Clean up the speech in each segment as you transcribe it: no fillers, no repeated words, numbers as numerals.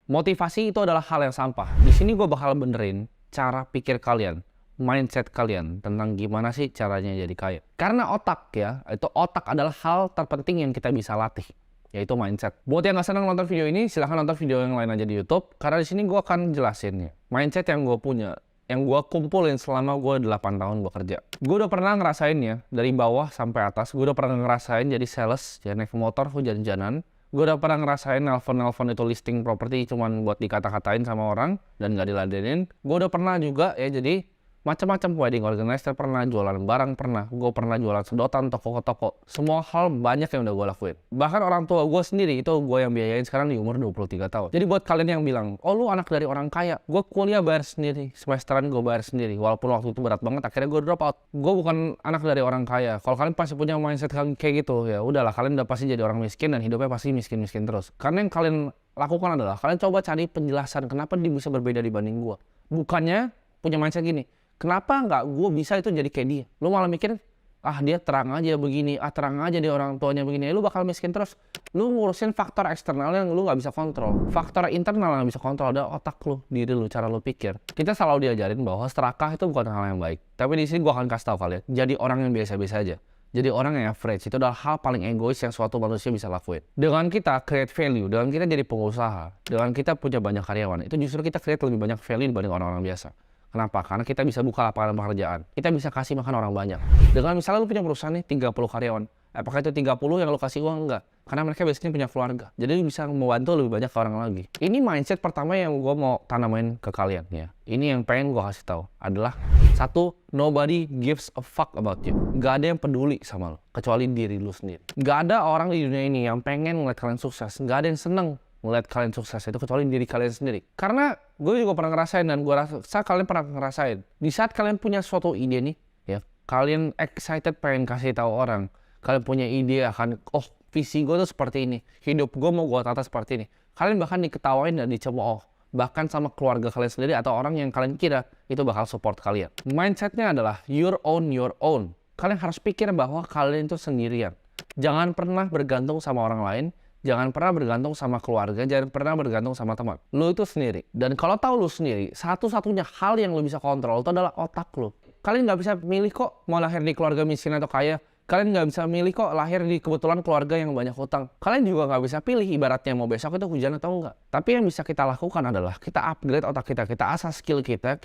Motivasi itu adalah hal yang sampah. Di sini gue bakal benerin cara pikir kalian, mindset kalian tentang gimana sih caranya jadi kaya. Karena otak ya, itu otak adalah hal terpenting yang kita bisa latih, yaitu mindset. Buat yang nggak senang nonton video ini, silahkan nonton video yang lain aja di YouTube. Karena di sini gue akan jelasin ya, mindset yang gue punya, yang gue kumpulin selama gue 8 tahun bekerja. Gue udah pernah ngerasain ya, dari bawah sampai atas. Gue udah pernah ngerasain jadi sales, ya naik motor, hujan-hujanan. Gue udah pernah ngerasain nelpon itu listing properti cuman buat dikata-katain sama orang dan nggak diladenin. Gue udah pernah juga ya jadi macam-macam wedding organizer, pernah jualan barang, pernah. Gue pernah jualan sedotan toko ke toko. Semua hal banyak yang udah gue lakuin. Bahkan orang tua gue sendiri itu gue yang biayain sekarang di umur 23 tahun. Jadi buat kalian yang bilang, oh lu anak dari orang kaya, gue kuliah bayar sendiri, semesteran gue bayar sendiri. Walaupun waktu itu berat banget, akhirnya gue drop out. Gue bukan anak dari orang kaya. Kalau kalian pasti punya mindset kayak gitu, ya udahlah, kalian udah pasti jadi orang miskin dan hidupnya pasti miskin-miskin terus. Karena yang kalian lakukan adalah kalian coba cari penjelasan kenapa dia bisa berbeda dibanding gue. Bukannya punya mindset gini, kenapa nggak gue bisa itu jadi kayak dia? Lu malah mikir, ah dia terang aja begini, ah terang aja dia orang tuanya begini, lu bakal miskin terus. Lu ngurusin faktor eksternal yang lu nggak bisa kontrol. Faktor internal yang bisa kontrol ada otak lu, diri lu, cara lu pikir. Kita selalu diajarin bahwa serakah itu bukan hal yang baik. Tapi di sini gue akan kasih tahu kalian, jadi orang yang biasa-biasa aja. Jadi orang yang average itu adalah hal paling egois yang suatu manusia bisa lakuin. Dengan kita create value, dengan kita jadi pengusaha, dengan kita punya banyak karyawan, itu justru kita create lebih banyak value dibanding orang-orang biasa. Kenapa? Karena kita bisa buka lapangan pekerjaan. Kita bisa kasih makan orang banyak. Dengan misalnya lu punya perusahaan nih 30 karyawan. Apakah itu 30 yang lu kasih uang? Enggak. Karena mereka biasanya punya keluarga. Jadi lu bisa membantu lebih banyak ke orang lagi. Ini mindset pertama yang gue mau tanamin ke kalian ya. Ini yang pengen gue kasih tahu adalah satu, nobody gives a fuck about you. Gak ada yang peduli sama lu, kecuali diri lu sendiri. Gak ada orang di dunia ini yang pengen ngeliat kalian sukses. Gak ada yang seneng melihat kalian sukses itu kecuali diri kalian sendiri. Karena gue juga pernah ngerasain dan gue rasa kalian pernah ngerasain. Di saat kalian punya suatu ide nih, ya kalian excited pengen kasih tahu orang. Kalian punya ide akan, oh visi gue tuh seperti ini, hidup gue mau gue tata seperti ini. Kalian bahkan diketawain dan dicemooh, bahkan sama keluarga kalian sendiri atau orang yang kalian kira itu bakal support kalian. Mindsetnya adalah your own. Kalian harus pikir bahwa kalian itu sendirian. Jangan pernah bergantung sama orang lain. Jangan pernah bergantung sama keluarga, jangan pernah bergantung sama teman. Lu itu sendiri. Dan kalau tahu lu sendiri, satu-satunya hal yang lu bisa kontrol itu adalah otak lu. Kalian nggak bisa milih kok mau lahir di keluarga miskin atau kaya. Kalian nggak bisa milih kok lahir di kebetulan keluarga yang banyak hutang. Kalian juga nggak bisa pilih ibaratnya mau besok itu hujan atau enggak. Tapi yang bisa kita lakukan adalah kita upgrade otak kita asah skill kita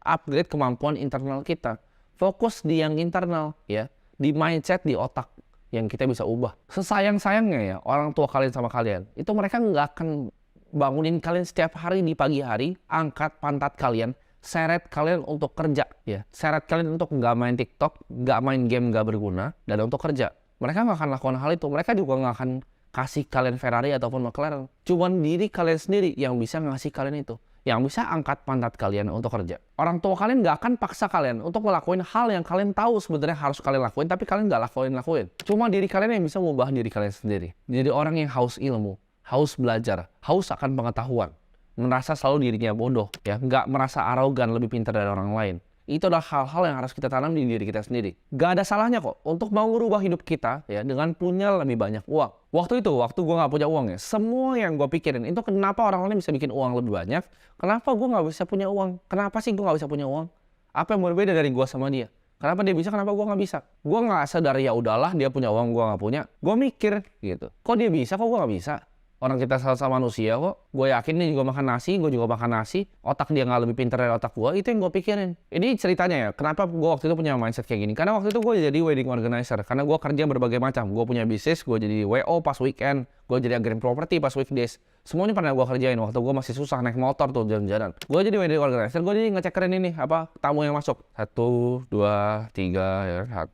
upgrade kemampuan internal kita. Fokus di yang internal ya, di mindset, di otak yang kita bisa ubah. Sesayang-sayangnya ya orang tua kalian sama kalian, itu mereka nggak akan bangunin kalian setiap hari di pagi hari, angkat pantat kalian, seret kalian untuk kerja ya, seret kalian untuk nggak main TikTok, nggak main game nggak berguna, dan untuk kerja. Mereka nggak akan lakukan hal itu. Mereka juga nggak akan kasih kalian Ferrari ataupun McLaren. Cuman diri kalian sendiri yang bisa ngasih kalian itu, yang bisa angkat pantat kalian untuk kerja. Orang tua kalian nggak akan paksa kalian untuk ngelakuin hal yang kalian tahu sebenarnya harus kalian lakuin, tapi kalian nggak lakuin. Cuma diri kalian yang bisa mengubah diri kalian sendiri. Jadi orang yang haus ilmu, haus belajar, haus akan pengetahuan, merasa selalu dirinya bodoh, ya nggak merasa arogan lebih pintar dari orang lain. Itu adalah hal-hal yang harus kita tanam di diri kita sendiri. Gak ada salahnya kok untuk mau merubah hidup kita ya dengan punya lebih banyak uang. Waktu gue nggak punya uang ya, semua yang gue pikirin itu kenapa orang lain bisa bikin uang lebih banyak, kenapa gue nggak bisa punya uang, kenapa sih gue nggak bisa punya uang, apa yang berbeda dari gue sama dia, kenapa dia bisa, kenapa gue nggak bisa. Gue nggak sadar ya udahlah dia punya uang, gue nggak punya. Gue mikir gitu, kok dia bisa, kok gue nggak bisa. Orang kita sama manusia kok. Gue yakin dia juga makan nasi, gue juga makan nasi. Otak dia nggak lebih pintar dari otak gue. Itu yang gue pikirin. Ini ceritanya ya, kenapa gue waktu itu punya mindset kayak gini. Karena waktu itu gue jadi wedding organizer. Karena gue kerja berbagai macam. Gue punya bisnis, gue jadi WO pas weekend. Gue jadi agen properti pas weekdays. Semuanya pernah gue kerjain. Waktu gue masih susah naik motor tuh jalan-jalan. Gue jadi wedding organizer, gue jadi ngecekerin ini, apa, tamu yang masuk. 1, 2, 3, ya, 1.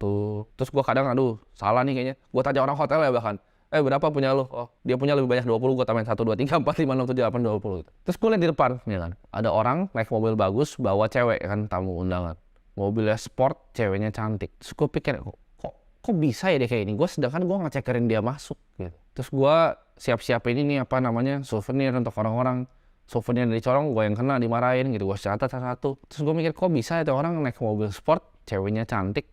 Terus gue kadang, aduh, salah nih kayaknya. Gue tanya orang hotel ya bahkan. Berapa punya lu? Oh, dia punya lebih banyak 20, gue tambahin 1, 2, 3, 4, 5, 6, 7, 8, 20 gitu. Terus gue liat di depan, ya kan, ada orang naik mobil bagus, bawa cewek kan, tamu undangan. Mobilnya sport, ceweknya cantik. Terus gue pikir, kok bisa ya dia kayak ini? Sedangkan gue ngecekerin dia masuk gitu. Terus gue siap-siapin ini apa namanya, souvenir untuk orang-orang. Souvenir dari corong, gue yang kena dimarahin gitu. Gue catat satu. Terus gue mikir, kok bisa ya orang naik mobil sport, ceweknya cantik,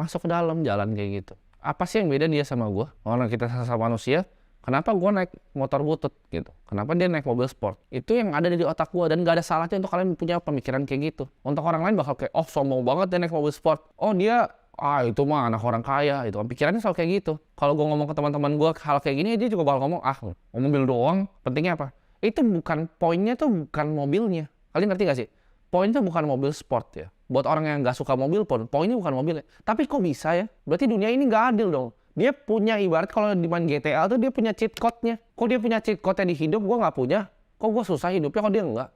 masuk ke dalam jalan kayak gitu. Apa sih yang beda dia sama gue? Orang kita sama manusia, Kenapa gue naik motor butut gitu? Kenapa dia naik mobil sport? Itu yang ada di otak gue, dan gak ada salahnya untuk kalian punya pemikiran kayak gitu. Untuk orang lain bakal kayak, oh sombong banget dia naik mobil sport. Oh dia, itu mah anak orang kaya. Itu pikirannya selalu kayak gitu. Kalau gue ngomong ke teman-teman gue hal kayak gini, dia juga bakal ngomong, mobil doang, pentingnya apa? Itu bukan poinnya, tuh bukan mobilnya. Kalian ngerti gak sih? Poinnya bukan mobil sport ya. Buat orang yang gak suka mobil pun, poinnya bukan mobilnya. Tapi kok bisa ya? Berarti dunia ini gak adil dong. Dia punya, ibarat kalau di main GTA tuh dia punya cheat code-nya. Kok dia punya cheat code-nya di hidup, gue nggak punya. Kok gue susah hidupnya, kok dia enggak?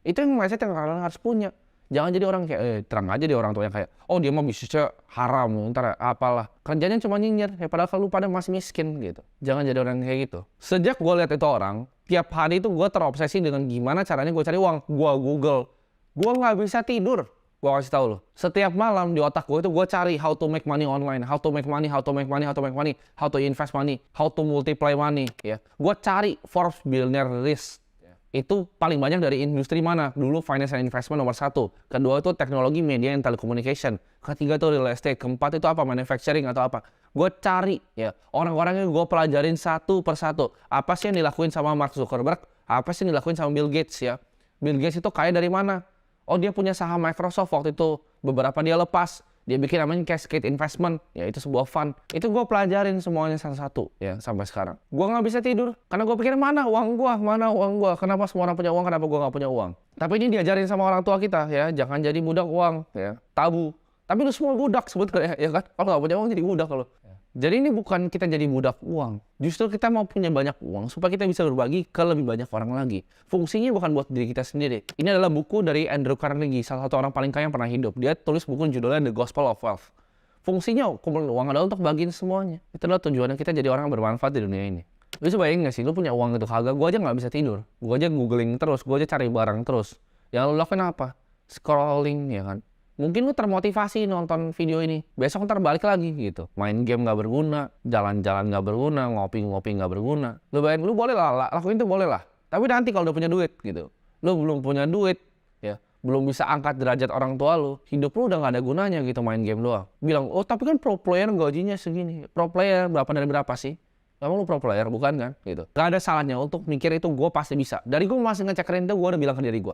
Itu yang mindset yang kalian harus punya. Jangan jadi orang kayak, terang aja dia orang tua yang kayak, oh dia mah bisnisnya haram, ntar apalah. Kerjanya cuma nyinyir, padahal kalau lu pada masih miskin gitu. Jangan jadi orang kayak gitu. Sejak gue lihat itu orang, tiap hari itu gue terobsesi dengan gimana caranya gue cari uang. Gue Google, gue nggak bisa tidur. Gue kasih tahu lo, setiap malam di otak gue itu gue cari how to make money online, how to make money, how to make money, how to make money, how to invest money, how to multiply money, ya. Gue cari Forbes Billionaire List. Itu paling banyak dari industri mana? Dulu finance and investment nomor 1. Kedua itu teknologi, media, and telecommunication. Ketiga itu real estate. Keempat itu apa? Manufacturing atau apa? Gue cari ya orang-orangnya, gue pelajarin satu persatu. Apa sih yang dilakuin sama Mark Zuckerberg? Apa sih yang dilakuin sama Bill Gates ya? Bill Gates itu kaya dari mana? Oh dia punya saham Microsoft waktu itu, beberapa dia lepas, dia bikin namanya Cascade Investment, ya itu sebuah fund. Itu gue pelajarin semuanya satu-satu ya sampai sekarang. Gue nggak bisa tidur karena gue pikir mana uang gue, kenapa semua orang punya uang, kenapa gue nggak punya uang. Tapi ini diajarin sama orang tua kita ya, jangan jadi budak uang ya, tabu. Tapi lu semua budak sebetulnya ya kan, kalau nggak punya uang jadi budak kalau. Jadi ini bukan kita jadi budak uang. Justru kita mau punya banyak uang supaya kita bisa berbagi ke lebih banyak orang lagi. Fungsinya bukan buat diri kita sendiri. Ini adalah buku dari Andrew Carnegie, salah satu orang paling kaya yang pernah hidup. Dia tulis buku judulnya The Gospel of Wealth. Fungsinya kumpulin uang adalah untuk bagiin semuanya. Itu adalah tujuannya kita jadi orang yang bermanfaat di dunia ini. Lu coba bayangin gak sih, lu punya uang itu kagak? Gue aja nggak bisa tidur. Gue aja googling terus, gue aja cari barang terus. Yang lu lakuin apa? Scrolling ya kan. Mungkin lu termotivasi nonton video ini, besok ntar balik lagi gitu. Main game nggak berguna, jalan-jalan nggak berguna, ngopi-ngopi nggak berguna. Lu bayangin, lu boleh lah, lakuin itu boleh lah. Tapi nanti kalau udah punya duit gitu, lu belum punya duit, ya belum bisa angkat derajat orang tua lu, hidup lu udah nggak ada gunanya gitu main game doang. Bilang, oh tapi kan pro player gajinya segini. Pro player berapa dari berapa sih? Emang lu pro player bukan kan? Gitu. Gak ada salahnya untuk mikir itu gue pasti bisa. Dari gue masih ngecekin itu, gue udah bilang ke diri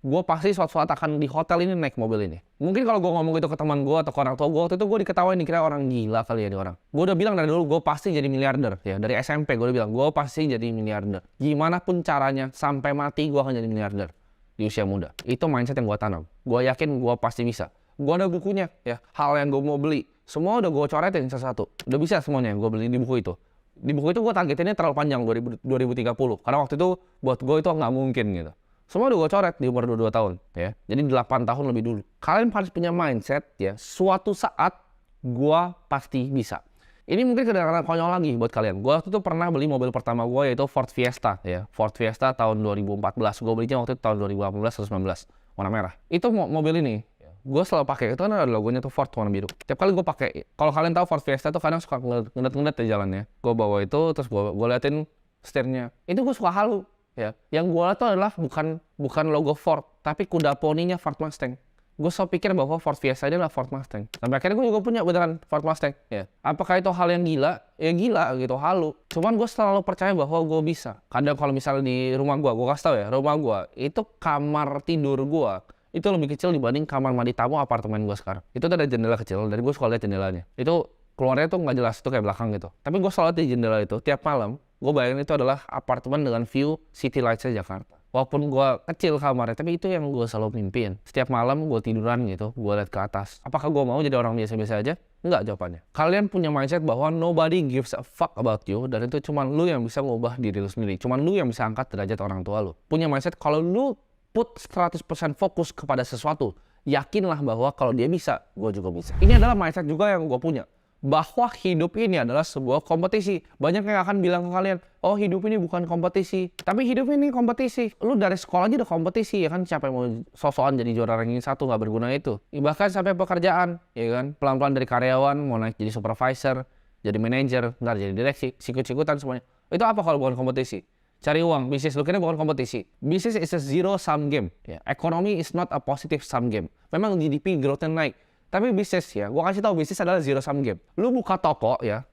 gue pasti suatu saat akan di hotel ini naik mobil ini. Mungkin kalau gue ngomong itu ke teman gue atau ke orang tua gue, waktu itu gue diketawain, dikira orang gila kali ya ini orang. Gue udah bilang dari dulu gue pasti jadi miliarder ya. Dari SMP gue udah bilang gue pasti jadi miliarder. Gimana pun caranya sampai mati gue akan jadi miliarder di usia muda. Itu mindset yang gue tanam. Gue yakin gue pasti bisa. Gue ada bukunya ya. Hal yang gue mau beli semua udah gue coretin satu-satu. Udah bisa semuanya yang gue beli di buku itu. Di buku itu gue targetinnya terlalu panjang 2030. Karena waktu itu buat gue itu nggak mungkin gitu. Semua udah gue coret di umur 22 tahun ya. Jadi 8 tahun lebih dulu. Kalian harus punya mindset ya, suatu saat gue pasti bisa. Ini mungkin kedengaran konyol lagi buat kalian. Gue waktu itu pernah beli mobil pertama gue yaitu Ford Fiesta ya. Ford Fiesta tahun 2014. Gue belinya waktu itu tahun 2018 atau 2019. Warna merah. Itu mobil ini gue selalu pakai. Itu kan ada logonya tuh Ford warna biru. Tiap kali gue pakai. Kalau kalian tahu Ford Fiesta tuh kadang suka ngedet-ngedet di jalannya. Gue bawa itu terus gue liatin setirnya. Itu gue suka halu. Ya, yang gue lihat tuh adalah bukan logo Ford, tapi kuda poninya Ford Mustang. Gue selalu pikir bahwa Ford Fiesta ini adalah Ford Mustang. Sampai akhirnya gue juga punya beneran Ford Mustang. Ya, apakah itu hal yang gila? Ya gila gitu, halu. Cuman gue selalu percaya bahwa gue bisa. Kadang kalau misalnya di rumah gue kasih tau ya, rumah gue itu kamar tidur gue itu lebih kecil dibanding kamar mandi tamu apartemen gue sekarang. Itu tuh ada jendela kecil, dari gue suka lihat jendelanya. Itu keluarnya tuh nggak jelas, itu kayak belakang gitu. Tapi gue selalu lihat di jendela itu tiap malam. Gue bayangin itu adalah apartemen dengan view city lights-nya Jakarta. Walaupun gue kecil kamarnya, tapi itu yang gue selalu mimpin. Setiap malam gue tiduran gitu, gue lihat ke atas. Apakah gue mau jadi orang biasa-biasa aja? Enggak jawabannya. Kalian punya mindset bahwa nobody gives a fuck about you, dan itu cuma lu yang bisa ngubah diri lu sendiri. Cuma lu yang bisa angkat derajat orang tua lu. Punya mindset kalau lu put 100% fokus kepada sesuatu, yakinlah bahwa kalau dia bisa, gue juga bisa. Ini adalah mindset juga yang gue punya. Bahwa hidup ini adalah sebuah kompetisi. Banyak yang akan bilang ke kalian, oh hidup ini bukan kompetisi. Tapi hidup ini kompetisi. Lu dari sekolah aja udah kompetisi ya kan. Siapa yang mau sosokan jadi juara ranking 1 nggak berguna itu. Bahkan sampai pekerjaan ya kan. Pelan-pelan dari karyawan mau naik jadi supervisor, jadi manajer, ntar jadi direksi, sikut-sikutan semuanya. Itu apa kalau bukan kompetisi? Cari uang, bisnis lu kira bukan kompetisi. Business is a zero sum game. Ya. Economy is not a positive sum game. Memang GDP growth-nya naik. Tapi bisnis ya, gue kasih tahu bisnis adalah zero sum game. Lu buka toko ya,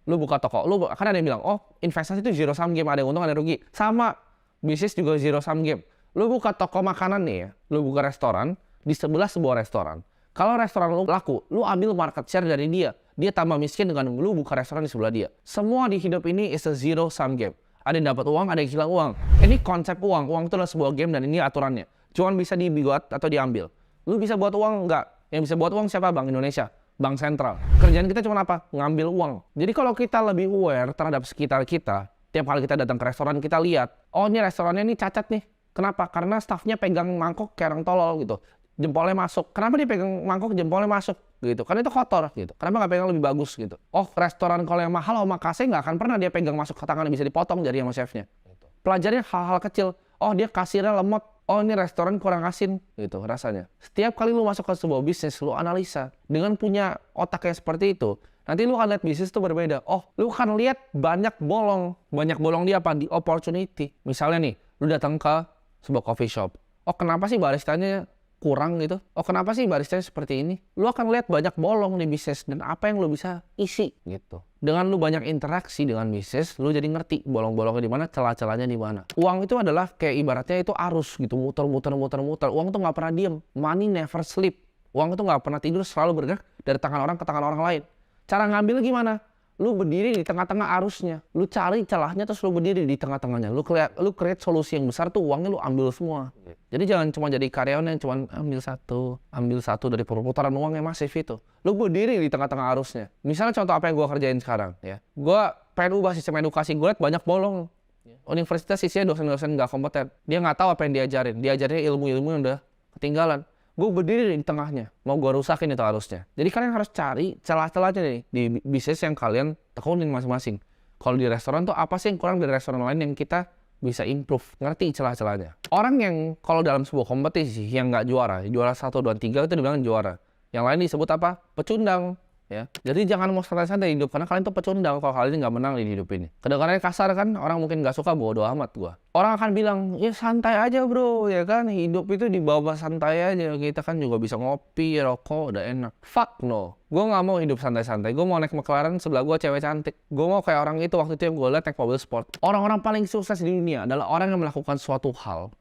kan ada yang bilang, oh investasi itu zero sum game, ada yang untung ada yang rugi. Sama, bisnis juga zero sum game. Lu buka toko makanan nih ya, lu buka restoran, di sebelah sebuah restoran. Kalau restoran lu laku, lu ambil market share dari dia. Dia tambah miskin dengan lu buka restoran di sebelah dia. Semua di hidup ini is a zero sum game. Ada yang dapat uang, ada yang hilang uang. Ini konsep uang. Uang itu adalah sebuah game dan ini aturannya. Cuman bisa dibuat atau diambil. Lu bisa buat uang enggak? Yang bisa buat uang siapa? Bank Indonesia, Bank Sentral. Kerjaan kita cuma apa? Ngambil uang. Jadi kalau kita lebih aware terhadap sekitar kita, tiap kali kita datang ke restoran kita lihat, oh ini restorannya ini cacat nih. Kenapa? Karena staffnya pegang mangkok kayak orang tolol gitu. Jempolnya masuk. Kenapa dia pegang mangkok jempolnya masuk gitu? Karena itu kotor gitu. Kenapa nggak pegang lebih bagus gitu? Oh restoran kalau yang mahal omakase nggak akan pernah dia pegang masuk ke tangannya, bisa dipotong jari sama chefnya. Pelajarin hal-hal kecil. Oh dia kasirnya lemot. Oh ini restoran kurang asin gitu rasanya. Setiap kali lu masuk ke sebuah bisnis, lu analisa. Dengan punya otak yang seperti itu, nanti lu akan lihat bisnis itu berbeda. Oh, lu akan lihat banyak bolong. Banyak bolong di apa? Di opportunity. Misalnya nih, lu datang ke sebuah coffee shop. Oh kenapa sih baristanya kurang gitu? Oh kenapa sih baristanya seperti ini? Lu akan lihat banyak bolong di bisnis dan apa yang lu bisa isi gitu. Dengan lu banyak interaksi dengan bisnis, lu jadi ngerti bolong-bolongnya di mana, celah-celahnya di mana. Uang itu adalah kayak ibaratnya itu arus gitu, muter-muter. Uang itu nggak pernah diem. Money never sleep. Uang itu nggak pernah tidur, selalu bergerak dari tangan orang ke tangan orang lain. Cara ngambil gimana? Lu berdiri di tengah-tengah arusnya. Lu cari celahnya terus lu berdiri di tengah-tengahnya. Lu create solusi yang besar tuh, uangnya lu ambil semua. Jadi jangan cuma jadi karyawan yang cuma ambil satu dari perputaran uang yang masif itu. Lu berdiri di tengah-tengah arusnya. Misalnya contoh apa yang gua kerjain sekarang ya. Gua pengen ubah sistem edukasi, gua liat banyak bolong. Universitas isinya dosen-dosen nggak kompeten. Dia nggak tahu apa yang diajarin. Diajarinnya ilmu-ilmu yang udah ketinggalan. Gue berdiri di tengahnya, mau gue rusakin itu arusnya. Jadi kalian harus cari celah-celahnya nih di bisnis yang kalian tekunin masing-masing. Kalau di restoran tuh apa sih yang kurang dari restoran lain yang kita bisa improve, ngerti celah-celahnya. Orang yang kalau dalam sebuah kompetisi yang nggak juara 1, 2, 3 itu dibilang juara. Yang lain disebut apa? Pecundang. Ya. Jadi jangan mau santai-santai hidup, karena kalian tuh pecundang kalau kalian nggak menang di hidup ini. Kedengarannya kasar kan, orang mungkin nggak suka, bodo amat gua. Orang akan bilang, ya santai aja bro, ya kan, hidup itu dibawa santai aja, kita kan juga bisa ngopi, rokok, udah enak. Fuck no, gua nggak mau hidup santai-santai, gua mau naik McLaren, sebelah gua cewek cantik. Gua mau kayak orang itu waktu itu yang gua liat naik mobil sport. Orang-orang paling sukses di dunia adalah orang yang melakukan suatu hal,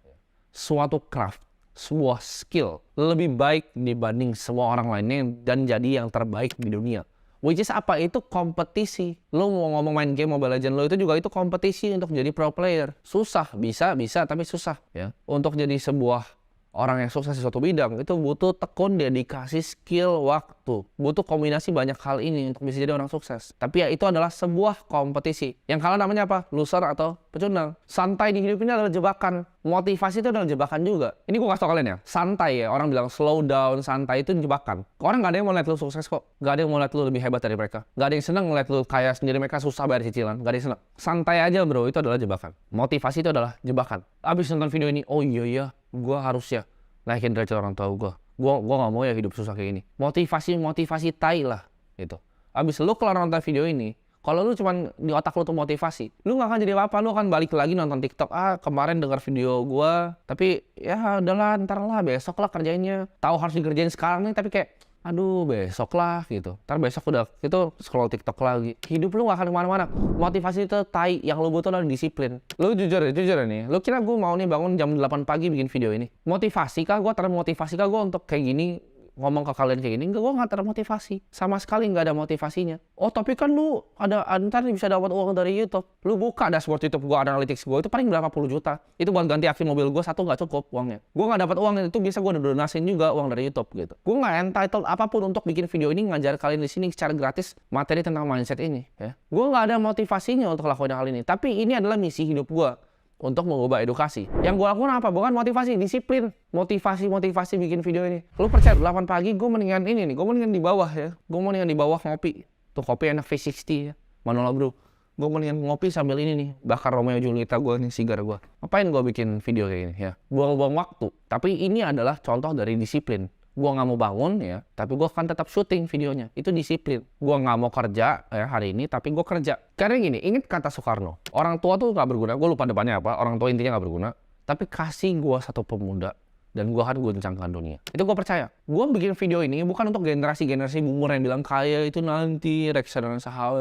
suatu craft, sebuah skill lebih baik dibanding semua orang lainnya dan jadi yang terbaik di dunia. Which is apa? Itu kompetisi. Lo mau ngomong main game Mobile Legends lo itu juga itu kompetisi untuk jadi pro player. Susah, bisa tapi susah ya. Untuk jadi sebuah orang yang sukses di suatu bidang itu butuh tekun, dedikasi, skill, waktu. Butuh kombinasi banyak hal ini untuk bisa jadi orang sukses. Tapi ya itu adalah sebuah kompetisi. Yang kalah namanya apa? Loser atau pecundang. Santai di hidup ini adalah jebakan. Motivasi itu adalah jebakan juga. Ini gue kasih tau kalian ya. Santai ya. Orang bilang slow down, santai itu jebakan. Orang gak ada yang mau lihat lu sukses kok. Gak ada yang mau lihat lu lebih hebat dari mereka. Gak ada yang seneng ngeliat lu kaya sendiri, mereka susah bayar cicilan. Gak ada yang seneng. Santai aja bro, itu adalah jebakan. Motivasi itu adalah jebakan. Abis nonton video ini, oh iya, gue harus ya naikin derajat orang tua gue. Gue gak mau ya hidup susah kayak gini. Motivasi tai lah gitu. Abis lu kelar nonton video ini, kalau lu cuman di otak lu tuh motivasi, lu gak akan jadi apa-apa. Lu akan balik lagi nonton TikTok. Kemarin dengar video gue, tapi ya udahlah, ntar lah, besok lah kerjainnya. Tahu harus dikerjain sekarang nih, tapi kayak aduh besok lah gitu. Ntar besok udah itu scroll TikTok lagi. Hidup lu gak akan kemana-mana. Motivasi itu tai. Yang lu butuh adalah disiplin. Lu jujur nih. Lu kira gue mau nih bangun jam 8 pagi bikin video ini? Motivasi kah? Gue termotivasi kah gue untuk kayak gini? Ngomong ke kalian kayak gini? Enggak, gue gak termotivasi. Sama sekali gak ada motivasinya. Oh tapi kan lu ada ntar bisa dapat uang dari YouTube. Lu buka dashboard YouTube gue, analytics gue, itu paling berapa puluh juta. Itu buat ganti aki mobil gue, satu gak cukup uangnya. Gue gak dapat uang itu, bisa gue donasin juga uang dari YouTube gitu. Gue gak entitled apapun untuk bikin video ini, ngajar kalian di sini secara gratis materi tentang mindset ini ya. Gue gak ada motivasinya untuk lakuin hal ini. Tapi ini adalah misi hidup gue. Untuk mengubah edukasi. Yang gue lakukan apa? Bukan motivasi, disiplin. Motivasi bikin video ini. Lu percaya 8 pagi gue mendingan ini nih. Gue mendingan di bawah ya. Gue mendingan di bawah ngopi. Tuh kopi enak V60 ya. Manola bro. Gue mendingan ngopi sambil ini nih. Bakar Romeo Julieta gue nih, sigar gue. Ngapain gue bikin video kayak gini ya? Buang-buang waktu. Tapi ini adalah contoh dari disiplin. Gue gak mau bangun ya, tapi gue akan tetap syuting videonya. Itu disiplin. Gue gak mau kerja ya hari ini, tapi gue kerja. Karena gini, ingat kata Soekarno. Orang tua tuh gak berguna. Gue lupa depannya apa. Orang tua intinya gak berguna. Tapi kasih gue satu pemuda dan gue akan guncangkan dunia. Itu gue percaya. Gue bikin video ini bukan untuk generasi-generasi boomer yang bilang kaya itu nanti reksadana saham,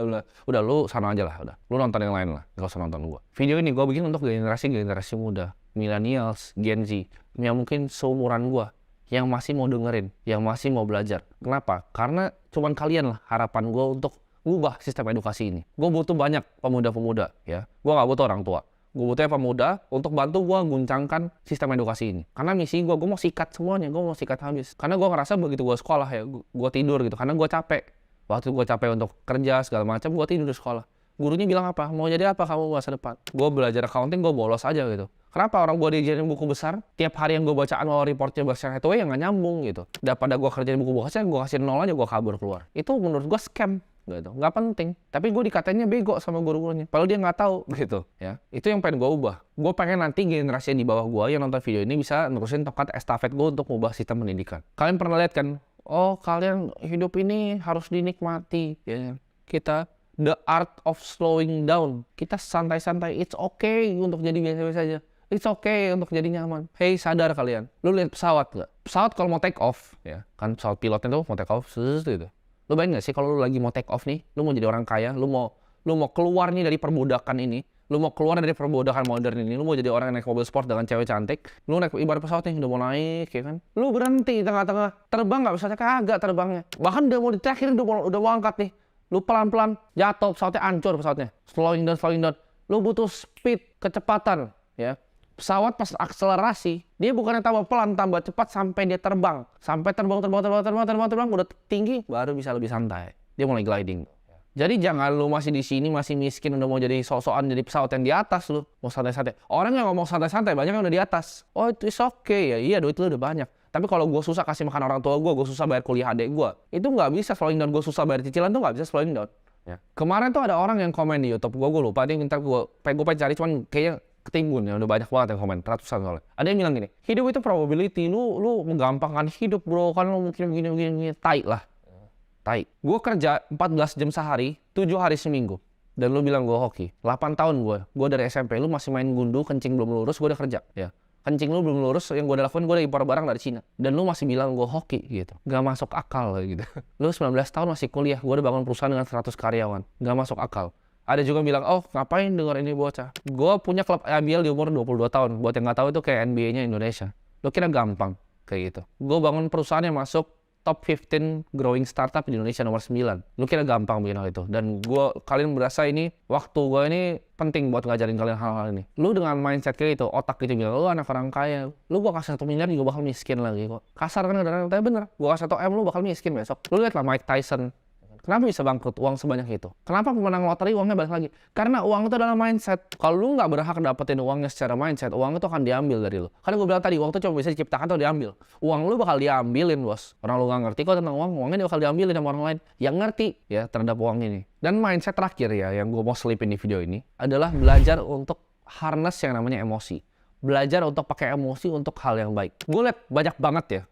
bla. Udah lu sana aja lah, udah. Lu nonton yang lain lah, gak usah nonton gue. Video ini gue bikin untuk generasi-generasi muda, millennials, Gen Z, yang mungkin seumuran gue, yang masih mau dengerin, yang masih mau belajar. Kenapa? Karena cuman kalian lah harapan gue untuk ngubah sistem edukasi ini. Gue butuh banyak pemuda-pemuda, ya. Gue gak butuh orang tua. Gue butuhnya pemuda untuk bantu gue guncangkan sistem edukasi ini. Karena misi gue mau sikat semuanya, gue mau sikat habis. Karena gue ngerasa begitu gue sekolah ya, gue tidur gitu. Karena gue capek. Waktu gue capek untuk kerja segala macam, gue tidur di sekolah. Gurunya bilang apa? Mau jadi apa kamu masa depan? Gue belajar accounting, gue bolos aja gitu. Kenapa orang gue diajarin buku besar, tiap hari yang gue baca annual reportnya Berkshire Hathaway yang gak nyambung gitu. Daripada gue kerjain buku besar, gue kasih 0 aja, gue kabur keluar. Itu menurut gue scam. Gitu, nggak penting. Tapi gue dikatanya bego sama guru-gurunya. Padahal dia nggak tahu gitu, ya. Itu yang pengen gue ubah. Gue pengen nanti generasi yang di bawah gue yang nonton video ini bisa nerusin tongkat estafet gue untuk mengubah sistem pendidikan. Kalian pernah lihat kan? Oh, kalian hidup ini harus dinikmati, ya. Kita the art of slowing down. Kita santai-santai. It's okay untuk jadi biasa-biasa aja. It's okay untuk jadi nyaman. Hey, sadar kalian. Lu lihat pesawat nggak? Pesawat kalau mau take off, ya, kan pesawat pilotnya tuh mau take off, gitu. Lu bayangin gak sih kalau lu lagi mau take off nih, lu mau jadi orang kaya, lu mau keluar nih dari perbudakan ini, lu mau keluar dari perbudakan modern ini, lu mau jadi orang yang naik mobil sport dengan cewek cantik, lu naik ibarat pesawat nih udah mau naik, ya kan? Lu berhenti di tengah-tengah, terbang nggak pesawatnya kagak terbangnya, bahkan udah mau di terakhir udah mau angkat nih, lu pelan-pelan jatuh pesawatnya hancur pesawatnya, slowing down, lu butuh speed kecepatan, ya. Pesawat pas akselerasi, dia bukannya tambah pelan, tambah cepat sampai dia terbang. Sampai terbang, udah tinggi, baru bisa lebih santai. Dia mulai gliding. Jadi jangan lu masih di sini, masih miskin, udah mau jadi sok-sokan jadi pesawat yang di atas lu. Mau santai-santai. Orang yang ngomong santai-santai, banyak yang udah di atas. Oh itu is okay ya, iya duit lu udah banyak. Tapi kalau gue susah kasih makan orang tua gue susah bayar kuliah adik gue. Itu nggak bisa slowing down, gue susah bayar cicilan tuh nggak bisa slowing down. Ya. Kemarin tuh ada orang yang komen di YouTube gue lupa, dia minta gue pengen cari, cuman kayaknya ketimbun ya, udah banyak banget yang komen, ratusan soalnya. Ada yang bilang gini, hidup itu probability, lu menggampangkan hidup bro, kan lu mungkin begini, tai lah. Tai. Gue kerja 14 jam sehari, 7 hari seminggu. Dan lu bilang gue hoki. 8 tahun gue dari SMP, lu masih main gundu, kencing belum lurus, gue udah kerja. Ya. Kencing lu belum lurus, yang gue udah lakuin, gue udah impor barang dari Cina. Dan lu masih bilang gue hoki gitu. Gak masuk akal gitu. Lu 19 tahun masih kuliah, gue udah bangun perusahaan dengan 100 karyawan. Gak masuk akal. Ada juga bilang, oh ngapain denger ini bocah? Gue punya klub IBL di umur 22 tahun. Buat yang nggak tahu itu kayak NBA-nya Indonesia. Lo kira gampang kayak gitu? Gue bangun perusahaan yang masuk top 15 growing startup di Indonesia nomor 9. Lo kira gampang bikin hal itu? Dan kalian berasa ini, waktu gue ini penting buat ngajarin kalian hal-hal ini. Lo dengan mindset kayak gitu, otak gitu bilang, lo anak orang kaya. Lo gue kasih 1 miliar juga bakal miskin lagi kok. Kasar kan kadang-kadang, tapi bener. Gue kasih 1 M lo bakal miskin besok. Lo liat lah Mike Tyson. Kenapa bisa bangkrut uang sebanyak itu? Kenapa pemenang lotre uangnya balik lagi? Karena uang itu adalah mindset. Kalau lu nggak berhak dapetin uangnya secara mindset, uang itu akan diambil dari lu. Karena gue bilang tadi, uang itu cuma bisa diciptakan atau diambil. Uang lu bakal diambilin, bos. Orang lu nggak ngerti kok tentang uang, uangnya dia bakal diambilin sama orang lain yang ngerti ya terhadap uang ini. Dan mindset terakhir ya, yang gue mau selipin di video ini, adalah belajar untuk harness yang namanya emosi. Belajar untuk pakai emosi untuk hal yang baik. Gue liat banyak banget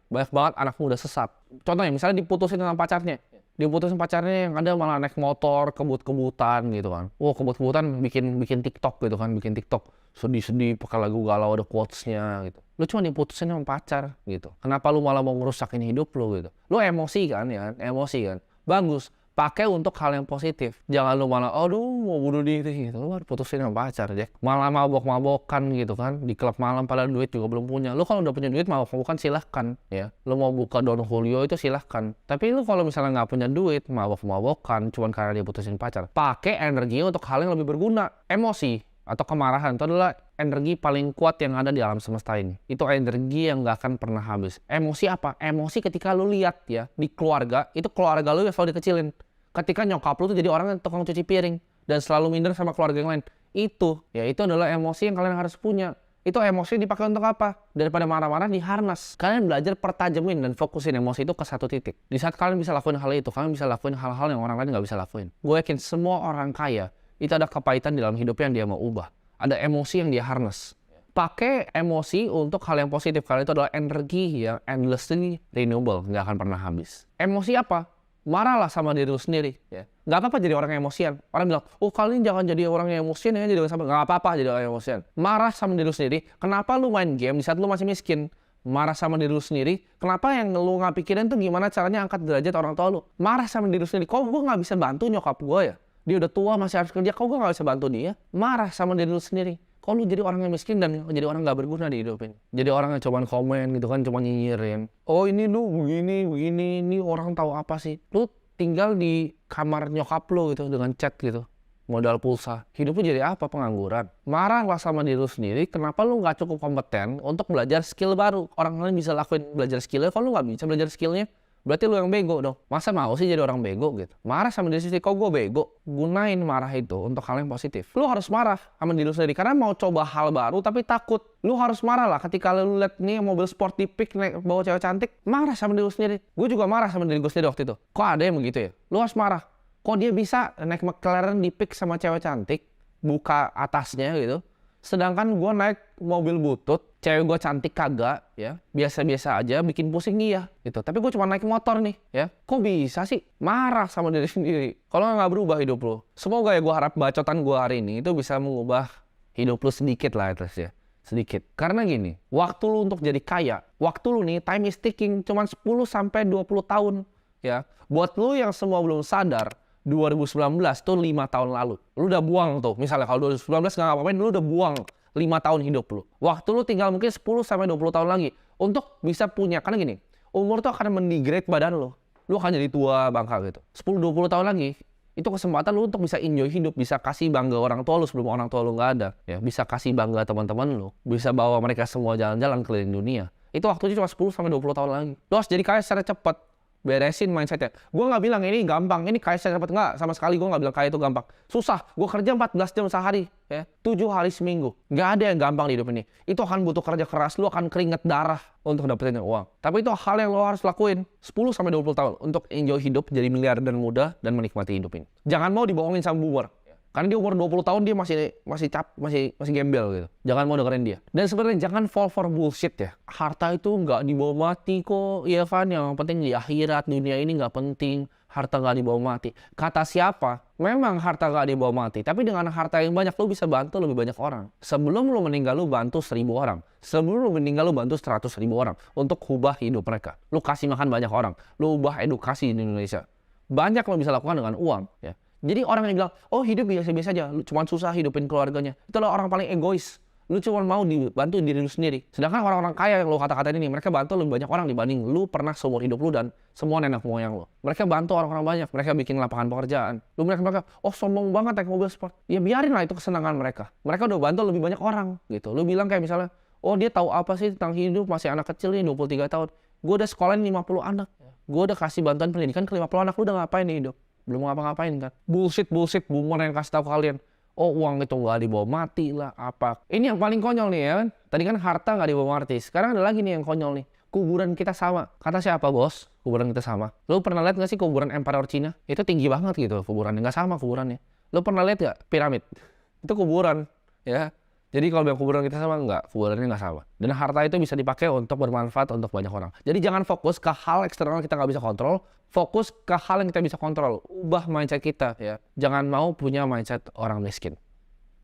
anak muda sesat. Contohnya misalnya diputusin sama pacarnya. Diputusin pacarnya yang ada malah naik motor, kebut-kebutan gitu kan. Wah, kebut-kebutan bikin TikTok gitu kan, bikin TikTok sedih-sedih pakai lagu galau ada quotes-nya gitu. Lu cuma diputusin sama pacar gitu. Kenapa lu malah mau ngerusakin hidup lu gitu? Lu emosi kan ya, emosi kan. Bagus. Pakai untuk hal yang positif. Jangan lu malah, aduh mau bunuh diri gitu. Lu harus putusin sama pacar, Jack. Malah mabok-mabokan gitu kan. Di klub malam padahal duit juga belum punya. Lu kalau udah punya duit mabok-mabokan silahkan ya. Lu mau buka Don Julio itu silahkan. Tapi lu kalau misalnya nggak punya duit, mabok-mabokan cuman karena dia putusin pacar. Pakai energinya untuk hal yang lebih berguna. Emosi atau kemarahan itu adalah energi paling kuat yang ada di alam semesta ini. Itu energi yang gak akan pernah habis. Emosi apa? Emosi ketika lu lihat ya di keluarga, itu keluarga lu yang selalu dikecilin. Ketika nyokap lu tuh jadi orang yang tukang cuci piring dan selalu minder sama keluarga yang lain. Itu adalah emosi yang kalian harus punya. Itu emosi dipakai untuk apa? Daripada marah-marah diharnas. Kalian belajar pertajamin dan fokusin emosi itu ke satu titik. Di saat kalian bisa lakuin hal itu, kalian bisa lakuin hal-hal yang orang lain gak bisa lakuin. Gue yakin semua orang kaya itu ada kepahitan di dalam hidupnya yang dia mau ubah. Ada emosi yang dia harness. Pakai emosi untuk hal yang positif. Karena itu adalah energi yang endlessly renewable. Nggak akan pernah habis. Emosi apa? Marahlah sama diri lu sendiri. Ya. Nggak apa-apa jadi orang yang emosian. Orang bilang, oh kalian jangan jadi orang yang emosian. Ya, jadi sama. Nggak apa-apa jadi orang yang emosian. Marah sama diri lu sendiri. Kenapa lu main game di saat lu masih miskin? Marah sama diri lu sendiri. Kenapa yang lu nggak pikirin tuh gimana caranya angkat derajat orang tua lu? Marah sama diri lu sendiri. Kok gue nggak bisa bantu nyokap gue ya? Dia udah tua masih harus kerja. Kok gue nggak bisa bantu dia? Marah sama diri lu sendiri. Kok lu jadi orang yang miskin dan jadi orang nggak berguna di hidup ini? Jadi orang yang cuman komen gitu kan, cuman nyinyirin. Oh ini lu begini, ini orang tahu apa sih? Lu tinggal di kamar nyokap lu gitu dengan chat gitu. Modal pulsa. Hidup lu jadi apa? Pengangguran. Marahlah sama diri lu sendiri. Kenapa lu nggak cukup kompeten untuk belajar skill baru? Orang lain bisa lakuin belajar skillnya, kalau lu nggak bisa belajar skillnya, berarti lu yang bego dong. Masa mau sih jadi orang bego gitu? Marah sama diri sendiri. Kok gue bego? Gunain marah itu untuk hal yang positif. Lu harus marah sama diri lu sendiri karena mau coba hal baru tapi takut. Lu harus marah lah ketika lu lihat nih mobil sport di pik naik bawa cewek cantik. Marah sama diri lu sendiri. Gue juga marah sama diri gue sendiri waktu itu. Kok ada yang begitu ya? Lu harus marah. Kok dia bisa naik McLaren di pik sama cewek cantik, buka atasnya gitu. Sedangkan gue naik mobil butut, cewek gue cantik kagak, ya biasa-biasa aja, bikin pusing dia, gitu. Tapi gue cuma naik motor nih, ya. Kok bisa sih? Marah sama diri sendiri. Kalau nggak berubah hidup lo. Semoga ya gue harap bacotan gue hari ini itu bisa mengubah hidup lo sedikit lah ya. Sedikit. Karena gini, waktu lu untuk jadi kaya, waktu lu nih time is ticking cuma 10-20 tahun, ya. Buat lu yang semua belum sadar, 2019 tuh 5 tahun lalu. Lu udah buang tuh. Misalnya kalau 2019 nggak ngapain, lu udah buang 5 tahun hidup lu. Waktu lu tinggal mungkin 10-20 tahun lagi untuk bisa punya. Karena gini, umur tuh akan mendegrade badan lu. Lu akan jadi tua bangka gitu. 10-20 tahun lagi, itu kesempatan lu untuk bisa enjoy hidup. Bisa kasih bangga orang tua lu sebelum orang tua lu nggak ada. Ya, bisa kasih bangga teman-teman lu. Bisa bawa mereka semua jalan-jalan keliling dunia. Itu waktunya cuma 10-20 tahun lagi. Lu harus jadi kaya secara cepat. Beresin mindsetnya. Gue nggak bilang ini gampang, ini kaya secara cepat. Nggak, sama sekali gue nggak bilang kaya itu gampang. Susah, gue kerja 14 jam sehari, ya, 7 hari seminggu. Nggak ada yang gampang di hidup ini. Itu akan butuh kerja keras, lu akan keringet darah untuk dapetin uang. Tapi itu hal yang lo harus lakuin 10-20 tahun untuk enjoy hidup, jadi miliarder muda, dan menikmati hidup ini. Jangan mau dibohongin sama boomer. Karena dia umur 20 tahun dia masih gembel gitu. Jangan mau dengerin dia. Dan sebenarnya jangan fall for bullshit ya. Harta itu nggak dibawa mati kok. Iya kan, yang penting di akhirat, dunia ini nggak penting. Harta nggak dibawa mati. Kata siapa? Memang harta nggak dibawa mati. Tapi dengan harta yang banyak lu bisa bantu lebih banyak orang. Sebelum lu meninggal lu bantu 1000 orang. Sebelum lu meninggal lu bantu 100.000 orang. Untuk ubah hidup mereka. Lu kasih makan banyak orang. Lu ubah edukasi di Indonesia. Banyak lo bisa lakukan dengan uang ya. Jadi orang yang bilang, oh hidup biasa-biasa aja, lu cuma susah hidupin keluarganya. Itulah orang paling egois. Lu cuma mau dibantu diri lu sendiri. Sedangkan orang-orang kaya yang lu kata-katain ini, mereka bantu lebih banyak orang dibanding lu pernah seumur hidup lu dan semua nenek moyang lu. Mereka bantu orang-orang banyak, mereka bikin lapangan pekerjaan. Lu mereka, oh sombong banget naik mobil sport. Ya biarin lah itu kesenangan mereka. Mereka udah bantu lebih banyak orang gitu. Lu bilang kayak misalnya, oh dia tahu apa sih tentang hidup, masih anak kecil nih 23 tahun. Gue udah sekolahin 50 anak. Gue udah kasih bantuan pendidikan ke 50 anak, lu udah ngapain nih hidup? Belum ngapa-ngapain kan. Bullshit boomer yang kasih tahu kalian. Oh uang itu nggak dibawa mati lah apa. Ini yang paling konyol nih ya kan. Tadi kan harta nggak dibawa mati. Sekarang ada lagi nih yang konyol nih. Kuburan kita sama. Kata siapa bos? Kuburan kita sama. Lu pernah lihat nggak sih kuburan Emperor Cina? Itu tinggi banget gitu kuburannya. Nggak sama kuburannya. Lu pernah lihat nggak piramid? Itu kuburan ya. Jadi kalau bilang kuburan kita sama, enggak, kuburannya nggak sama. Dan harta itu bisa dipakai untuk bermanfaat untuk banyak orang. Jadi jangan fokus ke hal eksternal kita nggak bisa kontrol, fokus ke hal yang kita bisa kontrol. Ubah mindset kita ya. Jangan mau punya mindset orang miskin.